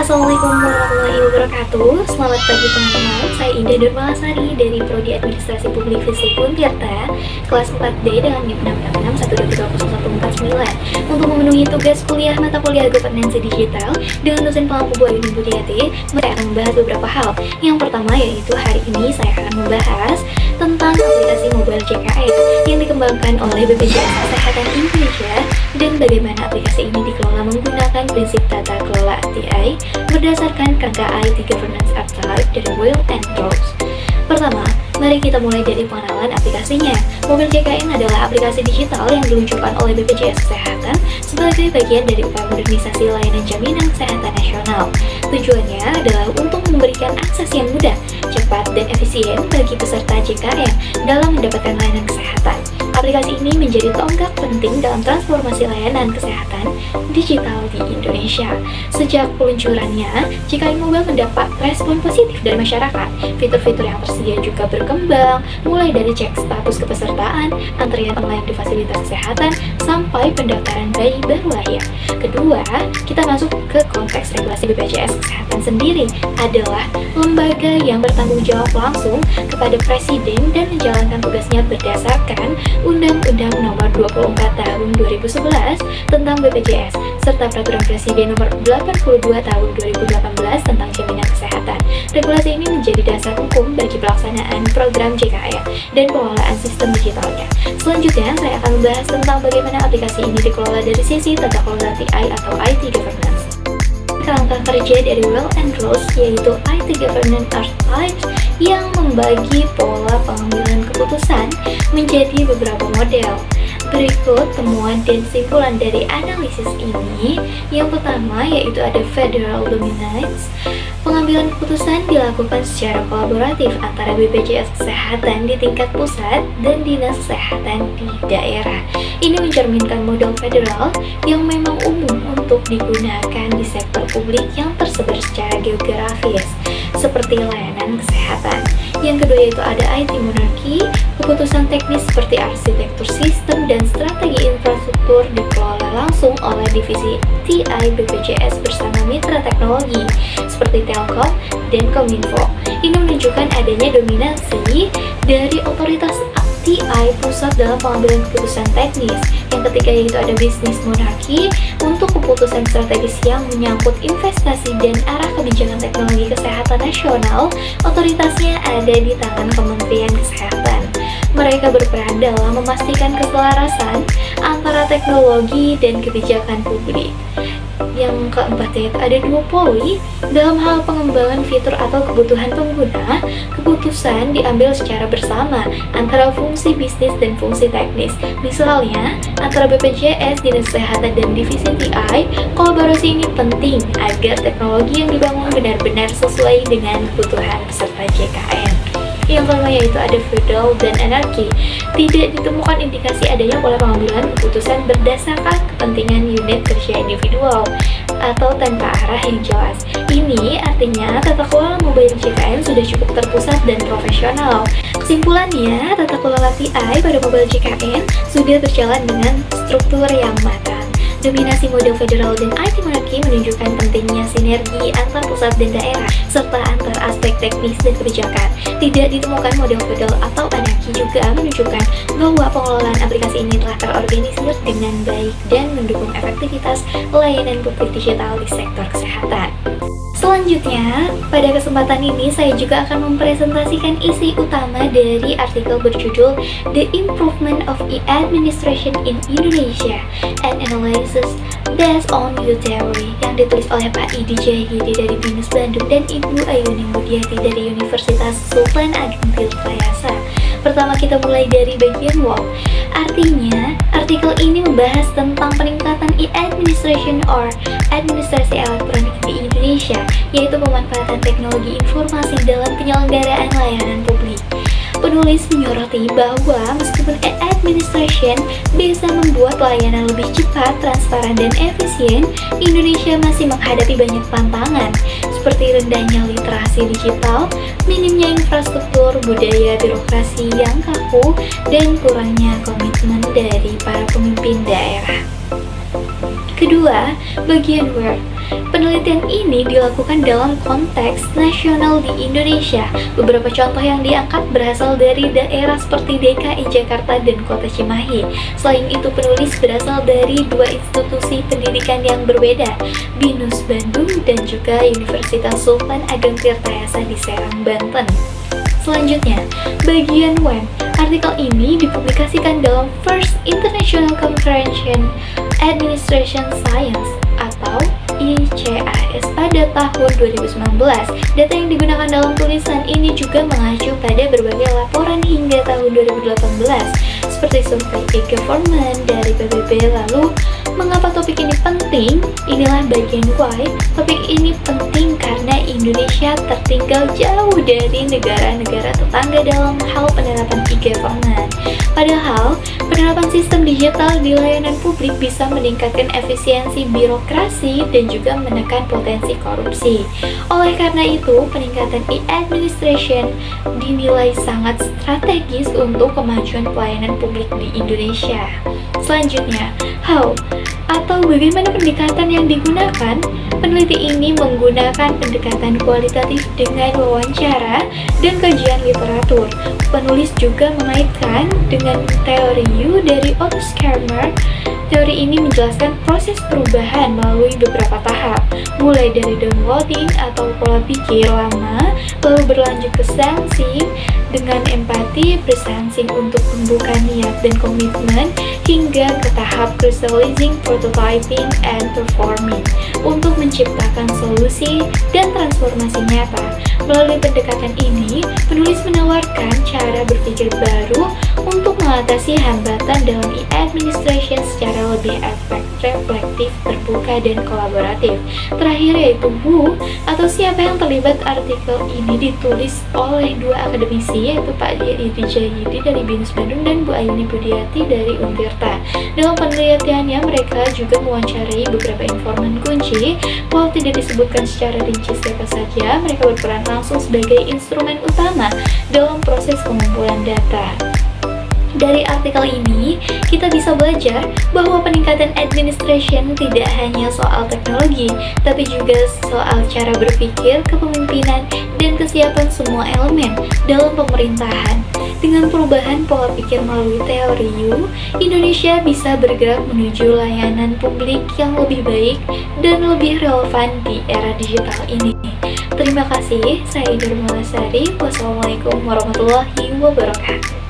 Assalamualaikum warahmatullahi wabarakatuh. Selamat pagi teman-teman. Saya Indah Nurmalasari dari Prodi Administrasi Publik Visip Untirta, kelas 4D dengan NIM 666120149. Untuk memenuhi tugas kuliah mata kuliah Governance Digital dengan dosen pengampu Bu Ayuning Budiati, saya akan membahas beberapa hal. Yang pertama yaitu hari ini saya akan membahas tentang aplikasi mobile JKN yang dikembangkan oleh BPJS Kesehatan Indonesia dan bagaimana aplikasi ini dikelola menggunakan prinsip tata kelola TI berdasarkan kerangka IT Governance Archetype dari Will and Rose. Pertama, mari kita mulai dari pengenalan aplikasinya. Mobile JKN adalah aplikasi digital yang diluncurkan oleh BPJS Kesehatan sebagai bagian dari upaya modernisasi layanan jaminan kesehatan nasional. Tujuannya adalah untuk memberikan akses yang mudah, cepat, dan efisien bagi peserta JKN dalam mendapatkan layanan kesehatan. Aplikasi ini menjadi tonggak penting dalam transformasi layanan kesehatan digital di Indonesia. Sejak peluncurannya, JKN Mobile mendapat respon positif dari masyarakat. Fitur-fitur yang tersedia juga berkembang, mulai dari cek status kepesertaan, antrian online di fasilitas kesehatan, sampai pendaftaran bayi baru lahir. Kedua, kita masuk ke konteks regulasi BPJS Kesehatan sendiri adalah lembaga yang bertanggung jawab langsung kepada Presiden dan menjalankan tugasnya berdasarkan Undang-Undang Nomor 24 Tahun 2011 tentang BPJS serta Peraturan Presiden Nomor 82 Tahun 2018 tentang Jaminan Kesehatan. Regulasi ini menjadi dasar hukum bagi pelaksanaan program JKN dan pengelolaan sistem digitalnya. Selanjutnya, saya akan membahas tentang bagaimana aplikasi ini dikelola dari sisi tata kelola TI atau IT Governance. Kerangka kerja dari Will and Rose yaitu IT Governance Archetypes yang membagi pola pengambilan keputusan menjadi beberapa model. Berikut temuan dan simpulan dari analisis ini. Yang pertama yaitu ada Federal Dominance. Pengambilan keputusan dilakukan secara kolaboratif antara BPJS Kesehatan di tingkat pusat dan Dinas Kesehatan di daerah. Ini mencerminkan model federal yang memang umum untuk digunakan di sektor publik yang tersebar secara geografis, seperti layanan kesehatan. Yang kedua yaitu ada IT Monarchy. Keputusan teknis seperti arsitektur sistem dan strategi infrastruktur dikelola langsung oleh divisi TI BPJS bersama mitra teknologi seperti Telkom dan Kominfo. Ini menunjukkan adanya dominasi dari otoritas TI pusat dalam pengambilan keputusan teknis. Yang ketiga yaitu ada bisnis monarki. Untuk keputusan strategis yang menyangkut investasi dan arah kebijakan teknologi kesehatan nasional, otoritasnya ada di tangan Kementerian Kesehatan. Mereka berperan dalam memastikan keselarasan antara teknologi dan kebijakan publik. Yang keempat yaitu ada duopoly. Dalam hal pengembangan fitur atau kebutuhan pengguna, keputusan diambil secara bersama antara fungsi bisnis dan fungsi teknis. Misalnya, antara BPJS, Dinas Kesehatan, dan Divisi TI, kolaborasi ini penting agar teknologi yang dibangun benar-benar sesuai dengan kebutuhan peserta JKN. Yang kelima yaitu ada feudal dan anarki. Tidak ditemukan indikasi adanya pola pengambilan keputusan berdasarkan kepentingan unit kerja individual atau tanpa arah yang jelas. Ini artinya tata kelola mobile JKN sudah cukup terpusat dan profesional. Kesimpulannya, tata kelola TI pada mobile JKN sudah berjalan dengan struktur yang matang. Dominasi model federal dan IT monarki menunjukkan pentingnya sinergi antar pusat dan daerah, serta antar aspek teknis dan kebijakan. Tidak ditemukan model feudal atau anarki juga menunjukkan bahwa pengelolaan aplikasi ini telah terorganisir dengan baik dan mendukung efektivitas layanan publik digital di sektor kesehatan. Selanjutnya, pada kesempatan ini saya juga akan mempresentasikan isi utama dari artikel berjudul The Improvement of E-Administration in Indonesia, an Analysis Based on New Theory, yang ditulis oleh Pak Idi Jahidi dari BINUS Bandung dan Ibu Ayuning Budiati dari Universitas Sultan Ageng Tirtayasa. Pertama kita mulai dari bagian WOW. Artinya, artikel ini membahas tentang peningkatan e-administration or administrasi elektronik di Indonesia, yaitu pemanfaatan teknologi informasi dalam penyelenggaraan layanan publik. Penulis menyoroti bahwa meskipun e-administration bisa membuat layanan lebih cepat, transparan, dan efisien, Indonesia masih menghadapi banyak tantangan, seperti rendahnya literasi digital, minimnya infrastruktur, budaya birokrasi yang kaku, dan kurangnya komitmen dari para pemimpin daerah. Kedua, bagian Word. Penelitian ini dilakukan dalam konteks nasional di Indonesia. Beberapa contoh yang diangkat berasal dari daerah seperti DKI Jakarta dan Kota Cimahi. Selain itu, penulis berasal dari dua institusi pendidikan yang berbeda, BINUS Bandung dan juga Universitas Sultan Ageng Tirtayasa di Serang, Banten. Selanjutnya, bagian web. Artikel ini dipublikasikan dalam First International Conference Administration Science atau ICAS pada tahun 2019. Data yang digunakan dalam tulisan ini juga mengacu pada berbagai laporan hingga tahun 2018 seperti survei e-government dari PBB. Lalu, mengapa topik ini penting? Inilah bagian why. Topik ini penting karena Indonesia tertinggal jauh dari negara-negara tetangga dalam hal penerapan e-government. Padahal, penerapan sistem digital di layanan publik bisa meningkatkan efisiensi birokrasi dan juga menekan potensi korupsi. Oleh karena itu, peningkatan e-administration dinilai sangat strategis untuk kemajuan pelayanan publik di Indonesia. Selanjutnya, how atau bagaimana pendekatan yang digunakan? Peneliti ini menggunakan pendekatan kualitatif dengan wawancara dan kajian literatur. Penulis juga mengaitkan dengan teori U dari Otto Scharmer. Teori ini menjelaskan proses perubahan melalui beberapa tahap, mulai dari downloading atau pola pikir lama, lalu berlanjut ke sensing dengan empati, presensing untuk membuka niat dan komitmen, hingga ke tahap crystallizing, prototyping, and performing untuk menciptakan solusi dan transformasi nyata. Melalui pendekatan ini, penulis menawarkan cara berpikir baru untuk mengatasi hambatan dalam e-administration secara lebih efektif, reflektif, terbuka, dan kolaboratif. Terakhir yaitu who atau siapa yang terlibat. Artikel ini ditulis oleh dua akademisi, yaitu Pak Yedi Jayidi dari BINUS Bandung dan Bu Ayuni Budiati dari Untirta. Dalam penelitiannya, mereka juga mewawancarai beberapa informan kunci. Walau tidak disebutkan secara rinci siapa saja, mereka berperan langsung sebagai instrumen utama dalam proses pengumpulan data. Dari artikel ini, kita bisa belajar bahwa peningkatan administration tidak hanya soal teknologi, tapi juga soal cara berpikir, kepemimpinan, dan kesiapan semua elemen dalam pemerintahan. Dengan perubahan pola pikir melalui teori U, Indonesia bisa bergerak menuju layanan publik yang lebih baik dan lebih relevan di era digital ini. Terima kasih, saya Darmalasari. Wassalamualaikum warahmatullahi wabarakatuh.